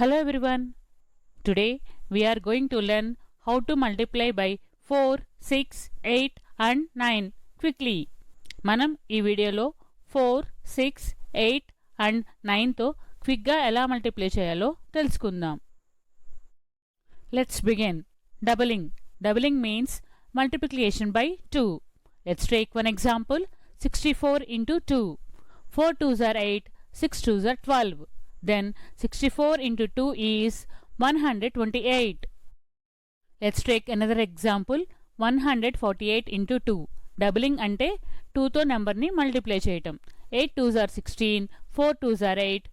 Hello everyone. Today we are going to learn how to multiply by 4, 6, 8 and 9 quickly. మనం ఈ వీడియోలో 4, 6, 8 and 9తో క్విక్గా ఎలా మల్టిప్లై చేయాలో తెలుసుకుందాం. Let's begin. Doubling. Doubling means multiplication by 2. Let's take one example. 64 into 2. 4 2s are 8, 6 2s are 12. Then 64 into 2 is 128. Let's take another example. 148 into 2. Doubling ante 2 తో number ni multiply చేయటం. 8 2s are 16, 4 2s are 8,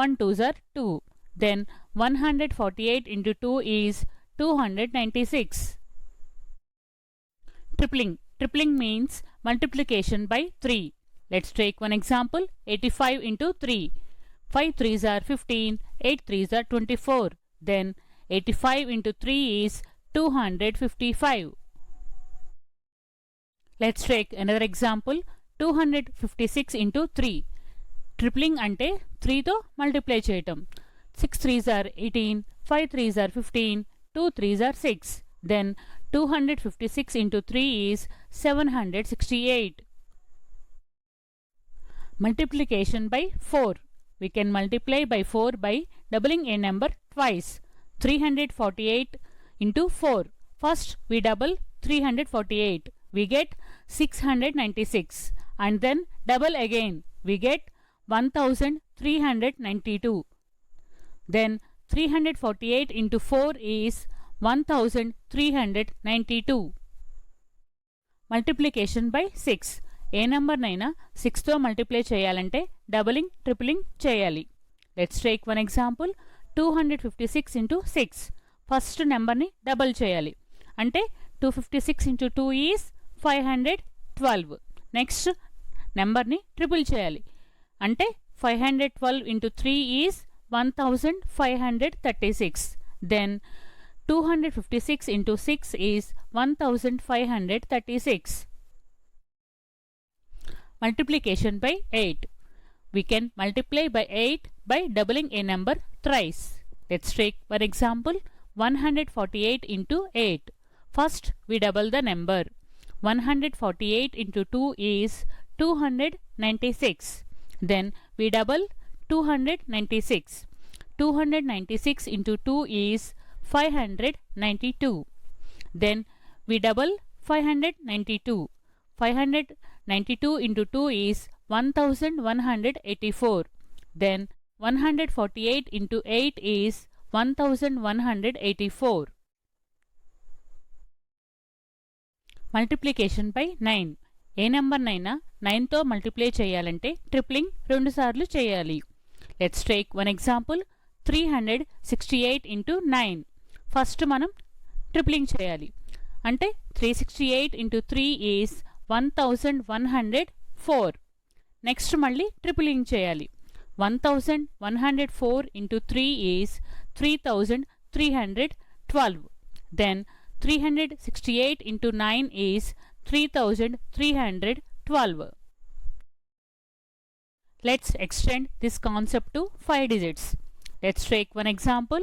1 2s are 2. Then 148 into 2 is 296. Tripling. Tripling means multiplication by 3. Let's take one example. 85 into 3. 5 3s are 15, 8 3s are 24. Then 85 into 3 is 255. Let's take another example. 256 into 3. Tripling ante 3 తో multiply చేయటం. 6 3s are 18, 5 3s are 15, 2 3s are 6. Then 256 into 3 is 768. Multiplication by 4. We can multiply by 4 by doubling a number twice. 348 into 4. First we double 348. We get 696. And then double again. We get 1392. Then 348 into 4 is 1392. Multiplication by 6. ఏ నెంబర్నైనా 6తో multiply చేయాలంటే doubling tripling చేయాలి. Let's take one example. 256 into 6. First నెంబర్ని double చేయాలి. అంటే 256 into 2 is 512. Next నెంబర్ని triple చేయాలి. అంటే 512 into 3 is 1536. Then 256 into 6 is 1536. Multiplication by 8. We can multiply by 8 by doubling a number thrice. Let's take one example. 148 into 8. First we double the number. 148 into 2 is 296. Then we double 296. 296 into 2 is 592. Then we double 592. 592 into 2 is 1184. Then 148 into 8 is 1184. Multiplication by 9. A నెంబర్నైనా 9తో multiply చేయాలంటే tripling 2 సార్లు చేయాలి. Let's take one example. 368 into 9. First మనం tripling చేయాలి. అంటే 368 into 3 is 1104. Next మళ్ళీ ట్రిపులింగ్ చేయాలి. 1104 into 3 is 3312. Then 368 into 9 is 3312. Let's extend this concept to 5 digits. Let's take one example.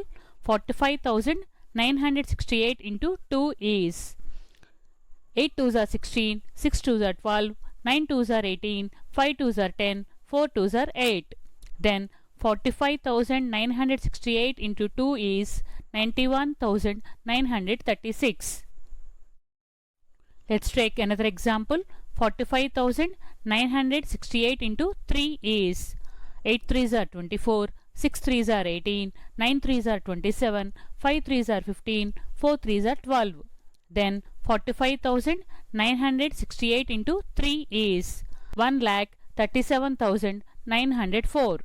45,968 into 2 is 8 2s are 16, 6 2s are 12, 9 2s are 18, 5 2s are 10, 4 2s are 8. Then 45,968 into 2 is 91,936. Let's take another example. 45,968 into 3 is 8 3s are 24, 6 3s are 18, 9 3s are 27, 5 3s are 15, 4 3s are 12. Then 45,968 into 3 is 1,37,904.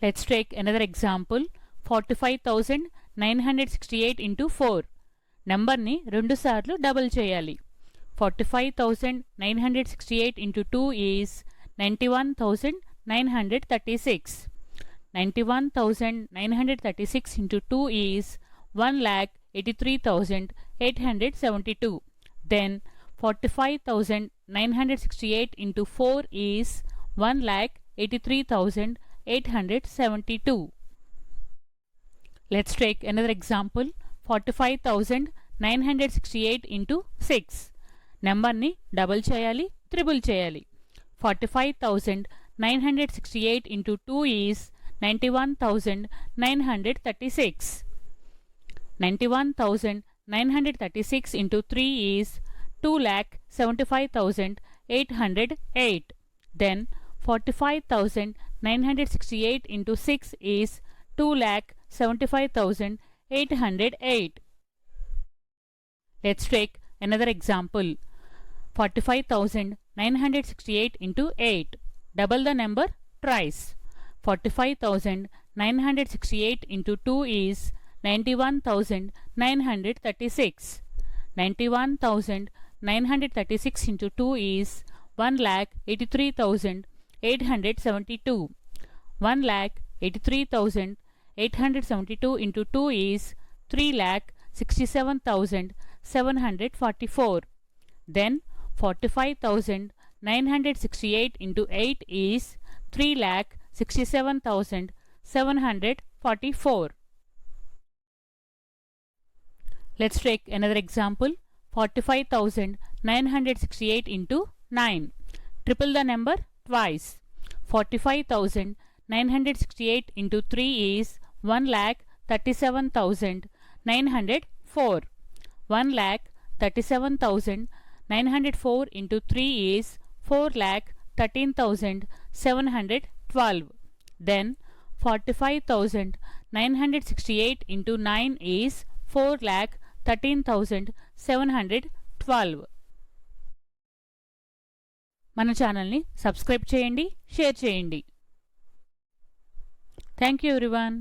Let's take another example. 45,968 into 4. నెంబర్ని 2 సార్లు double చేయాలి. 45,968 into 2 is 91,936. 91,936 into 2 is 1,83,872. Then 45,968 into 4 is 1,83,872. Let's take another example. 45,968 into 6. నెంబర్ని double చేయాలి, triple చేయాలి. 45,968 into 2 is 91,936. 91,936 into 3 is 2,75,808. Then 45,968 into 6 is 2,75,808. Let's take another example. 45,968 into 8. Double the number twice. 45,968 into 2 is 91,936. 91,936 into 2 is 1,83,872. 1,83,872 into 2 is 3,67,744. Then 45,968 into 8 is 3,67,744. Let's take another example. 45,968 into 9. Triple the number twice. 45,968 into 3 is 1,37,904. 1,37,904 into 3 is 4,13,712. Then 45,968 into 9 is 4,13,712. మన ఛానల్ని subscribe చేయండి, share చేయండి. Thank you everyone.